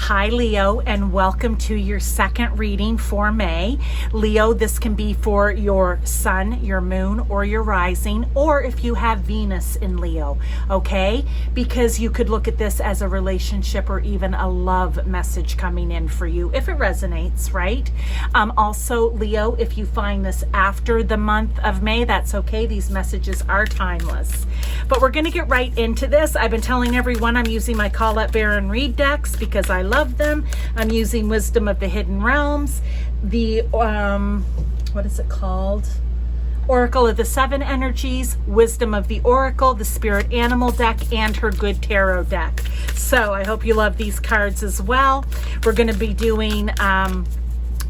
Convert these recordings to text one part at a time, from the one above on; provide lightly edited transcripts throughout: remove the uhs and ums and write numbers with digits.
Hi, Leo, and welcome to your second reading for May. Leo, this can be for your sun, your moon, or your rising, or if you have Venus in Leo, okay? Because you could look at this as a relationship or even a love message coming in for you, if it resonates, right? Also, Leo, if you find this after the month of May, that's okay. These messages are timeless. But we're going to get right into this. I've been telling everyone I'm using my Colette Baron Reed decks because I love them. I'm using Wisdom of the Hidden Realms, the what is it called? Oracle of the Seven Energies, Wisdom of the Oracle, the Spirit Animal deck, and her Good Tarot deck. So I hope you love these cards as well. We're going to be doing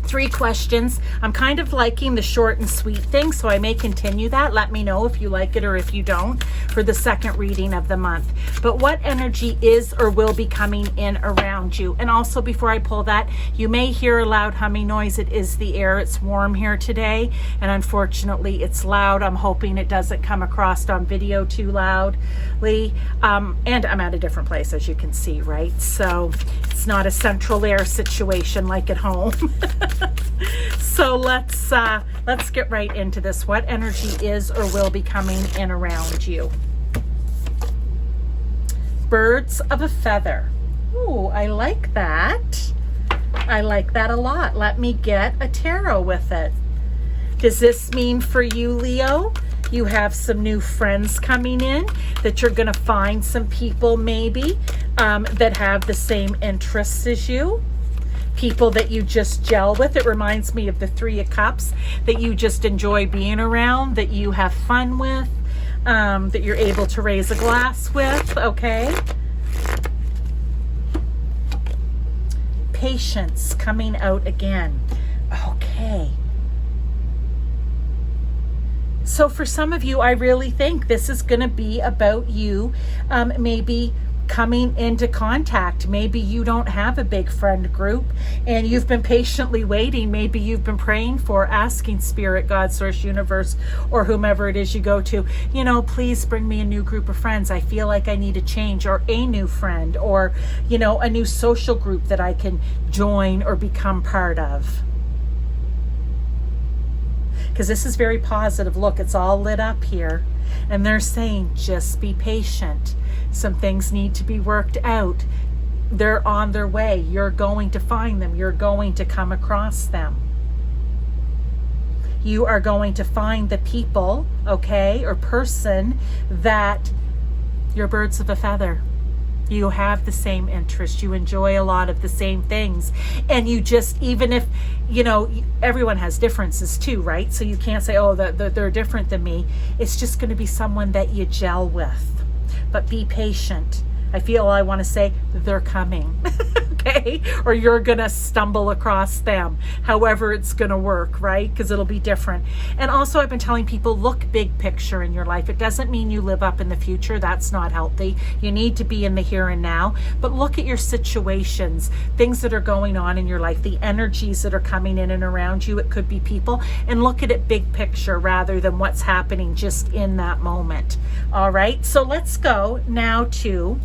3 questions. I'm kind of liking the short and sweet thing, so I may continue that. Let me know if you like it or if you don't for the second reading of the month. But what energy is or will be coming in around you? And also, before I pull that, you may hear a loud humming noise. It is the air. It's warm here today, and unfortunately it's loud. I'm hoping it doesn't come across on video too loudly. And I'm at a different place, as you can see, right? So it's not a central air situation like at home. So let's get right into this. What energy is or will be coming in around you? Birds of a feather. Ooh, I like that. I like that a lot. Let me get a tarot with it. Does this mean for you, Leo, you have some new friends coming in, that you're going to find some people maybe that have the same interests as you? People that you just gel with. It reminds me of the Three of Cups, that you just enjoy being around, that you have fun with, that you're able to raise a glass with, okay? Patience coming out again. Okay. So for some of you, I really think this is going to be about you maybe coming into contact. Maybe you don't have a big friend group and you've been patiently waiting. Maybe you've been praying for, asking Spirit, God, Source, Universe, or whomever it is you go to, you know, please bring me a new group of friends. I feel like I need a change, or a new friend, or, you know, a new social group that I can join or become part of. Because this is very positive. Look, it's all lit up here. And they're saying, just be patient. Some things need to be worked out. They're on their way. You're going to find them. You're going to come across them. You are going to find the people, okay, or person that you're birds of a feather. You have the same interests. You enjoy a lot of the same things. And you just, even if, you know, everyone has differences too, right? So you can't say, oh, they're different than me. It's just going to be someone that you gel with. But be patient. I feel I want to say they're coming, okay? Or you're going to stumble across them, however it's going to work, right? Because it'll be different. And also, I've been telling people, look big picture in your life. It doesn't mean you live up in the future. That's not healthy. You need to be in the here and now. But look at your situations, things that are going on in your life, the energies that are coming in and around you. It could be people. And look at it big picture rather than what's happening just in that moment. All right? So let's go now to,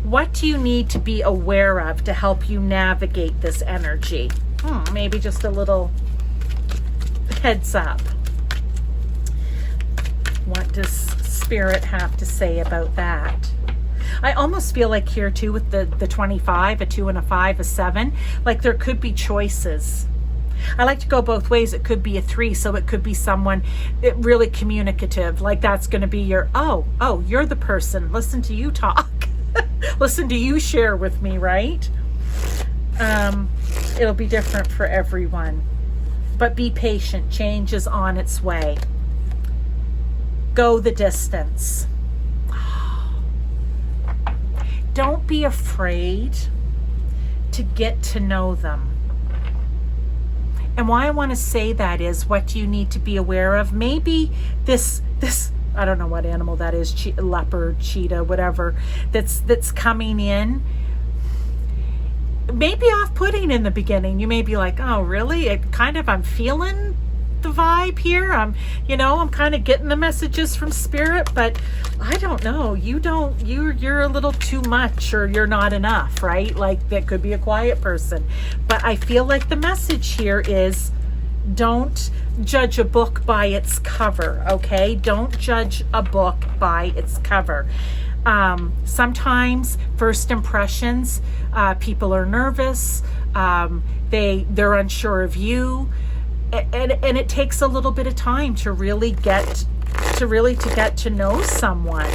what do you need to be aware of to help you navigate this energy? Maybe just a little heads up. What does Spirit have to say about that? I almost feel like here too with the 25, a 2 and a 5, a 7, like there could be choices. I like to go both ways. It could be a 3, so it could be someone really communicative. Like that's going to be your, oh, you're the person. Listen to you talk. Listen to you share with me, right? It'll be different for everyone. But be patient. Change is on its way. Go the distance. Don't be afraid to get to know them. And why I want to say that is, what do you need to be aware of? Maybe this I don't know what animal that is, leopard, cheetah, whatever, that's coming in, maybe off-putting in the beginning. You may be like, oh, really? I'm feeling the vibe here. I'm kind of getting the messages from Spirit, but I don't know. You're a little too much, or you're not enough, right? Like, that could be a quiet person. But I feel like the message here is, don't judge a book by its cover, okay? Don't judge a book by its cover. Sometimes first impressions, people are nervous, they're unsure of you, and it takes a little bit of time to really get to know someone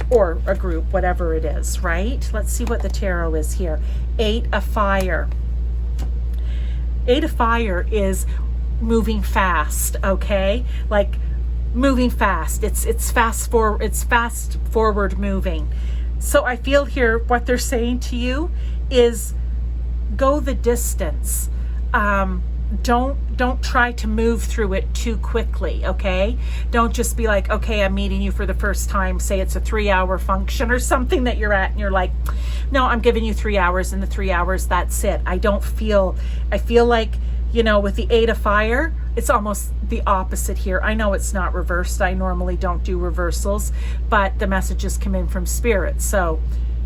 or a group, whatever it is, right? Let's see what the tarot is here. 8 of Fire. 8 of Fire is moving fast, okay? Like, moving fast. It's fast forward moving. So I feel here what they're saying to you is, go the distance. Don't try to move through it too quickly, okay? Don't just be like, okay, I'm meeting you for the first time. Say it's a 3-hour function or something that you're at, and you're like, no, I'm giving you 3 hours, and the 3 hours, that's it. I feel like, with the 8 of Fire, it's almost the opposite here. I know it's not reversed. I normally don't do reversals, but the messages come in from Spirit. So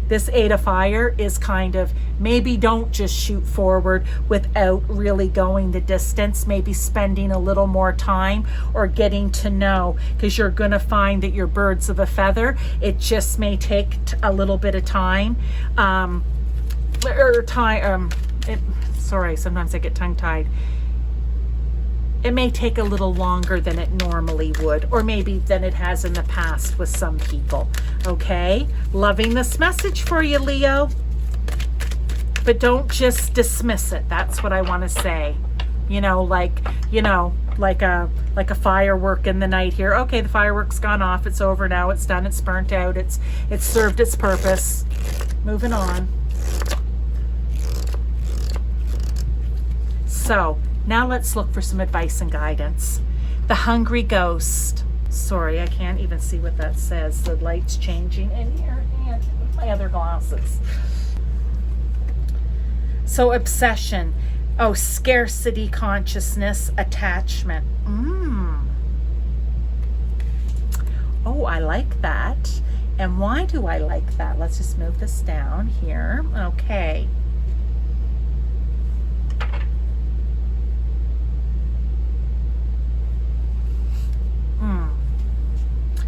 this 8 of Fire is kind of, maybe don't just shoot forward without really going the distance. Maybe spending a little more time or getting to know, because you're going to find that you're birds of a feather. It just may take a little bit of time. Sorry, sometimes I get tongue-tied. It may take a little longer than it normally would, or maybe than it has in the past with some people. Okay? Loving this message for you, Leo. But don't just dismiss it. That's what I want to say. Like a firework in the night here. Okay, the firework's gone off. It's over now. It's done. It's burnt out. It's served its purpose. Moving on. So now let's look for some advice and guidance. The Hungry Ghost. Sorry, I can't even see what that says. The light's changing in here, and my other glasses. So obsession. Oh, scarcity consciousness, attachment. Oh, I like that. And why do I like that? Let's just move this down here. Okay.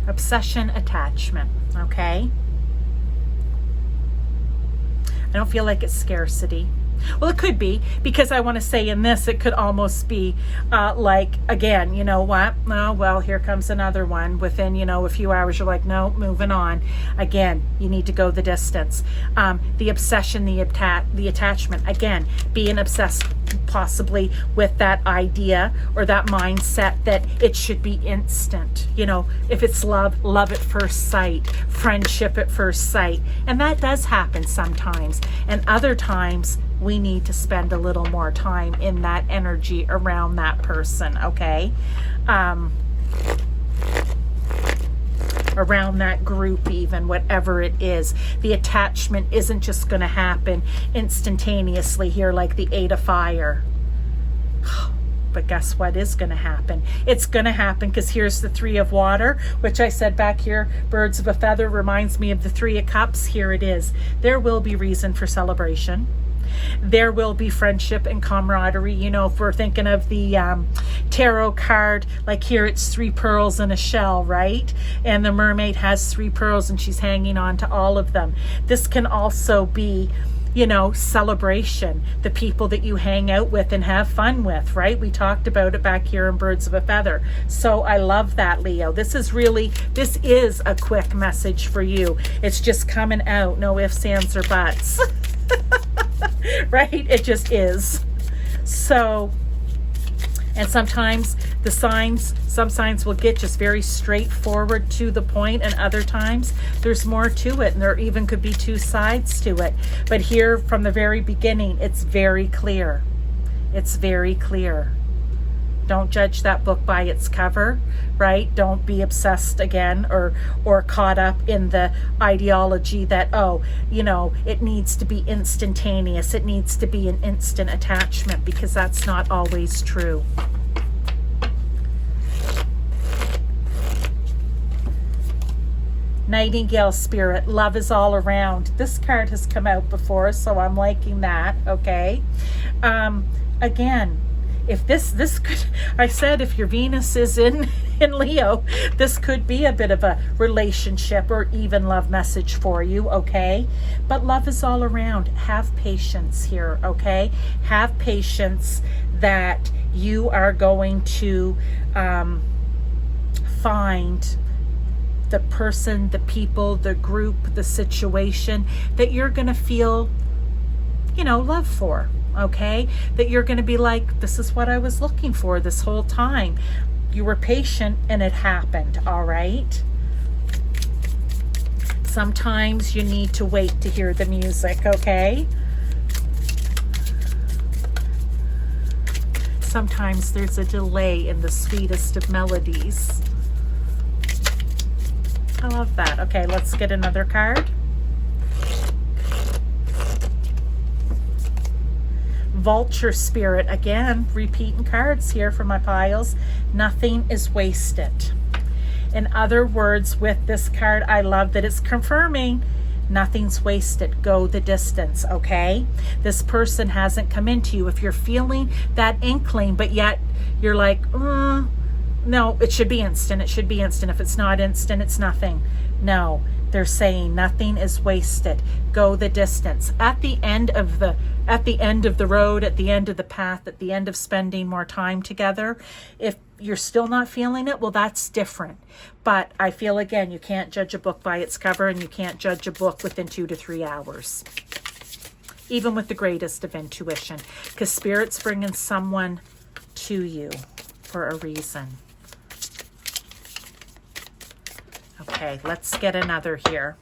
Obsession, attachment, okay? I don't feel like it's scarcity. Well, it could be, because I want to say in this, it could almost be like, again, you know what? Oh, well, here comes another one. Within, a few hours, you're like, no, moving on. Again, you need to go the distance. The obsession, the attachment, again, being obsessed possibly with that idea or that mindset that it should be instant. If it's love at first sight, friendship at first sight. And that does happen sometimes. And other times, we need to spend a little more time in that energy around that person, okay? Around that group even, whatever it is. The attachment isn't just going to happen instantaneously here like the 8 of Fire. But guess what is going to happen? It's going to happen because here's the 3 of Water, which I said back here, birds of a feather reminds me of the 3 of Cups. Here it is. There will be reason for celebration. There will be friendship and camaraderie. If we're thinking of the tarot card, like here it's 3 pearls in a shell, right? And the mermaid has 3 pearls and she's hanging on to all of them. This can also be, celebration, the people that you hang out with and have fun with, right? We talked about it back here in Birds of a Feather. So I love that, Leo. This is a quick message for you. It's just coming out. No ifs, ands, or buts. Right? It just is. So, and sometimes some signs will get just very straightforward to the point, and other times there's more to it, and there even could be 2 sides to it. But here from the very beginning, it's very clear. It's very clear. Don't judge that book by its cover, right? Don't be obsessed again or caught up in the ideology that, it needs to be instantaneous. It needs to be an instant attachment, because that's not always true. Nightingale spirit, love is all around. This card has come out before, so I'm liking that, okay? Again, if this could, I said if your Venus is in Leo, this could be a bit of a relationship or even love message for you, okay? But love is all around. Have patience here, okay? Have patience that you are going to find the person, the people, the group, the situation that you're going to feel, you know, love for, okay? That you're going to be like, this is what I was looking for this whole time. You were patient and it happened, all right? Sometimes you need to wait to hear the music, okay? Sometimes there's a delay in the sweetest of melodies. I love that. Okay, let's get another card. Vulture spirit, again, repeating cards here for my piles. Nothing is wasted. In other words, with this card, I love that it's confirming nothing's wasted. Go the distance, okay? This person hasn't come into you. If you're feeling that inkling, but yet you're like, no, it should be instant. It should be instant. If it's not instant, it's nothing. No, they're saying nothing is wasted. Go the distance. At the end of the road, at the end of the path, at the end of spending more time together, if you're still not feeling it, well, that's different. But I feel, again, you can't judge a book by its cover, and you can't judge a book within 2 to 3 hours, even with the greatest of intuition, because Spirit's bringing someone to you for a reason. Okay, let's get another here.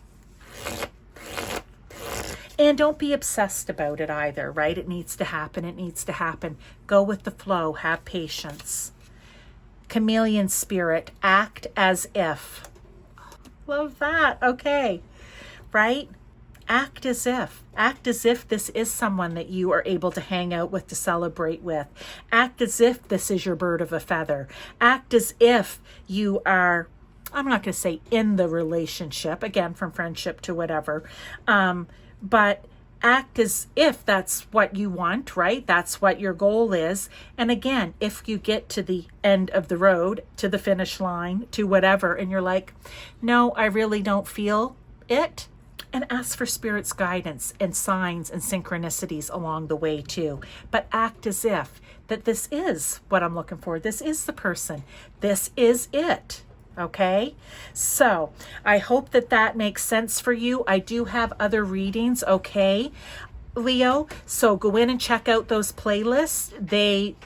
And don't be obsessed about it either, right? It needs to happen. It needs to happen. Go with the flow. Have patience. Chameleon spirit, act as if. Love that. Okay, right? Act as if. Act as if this is someone that you are able to hang out with, to celebrate with. Act as if this is your bird of a feather. Act as if you are, I'm not going to say in the relationship, again, from friendship to whatever, but act as if that's what you want, right? That's what your goal is. And again, if you get to the end of the road, to the finish line, to whatever, and you're like, no, I really don't feel it, and ask for Spirit's guidance and signs and synchronicities along the way too. But act as if that this is what I'm looking for. This is the person. This is it. Okay, so I hope that that makes sense for you. I do have other readings, okay, Leo, so go in and check out those playlists. They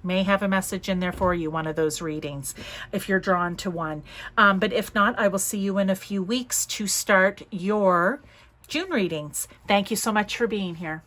may have a message in there for you, one of those readings, if you're drawn to one. But if not, I will see you in a few weeks to start your June readings. Thank you so much for being here.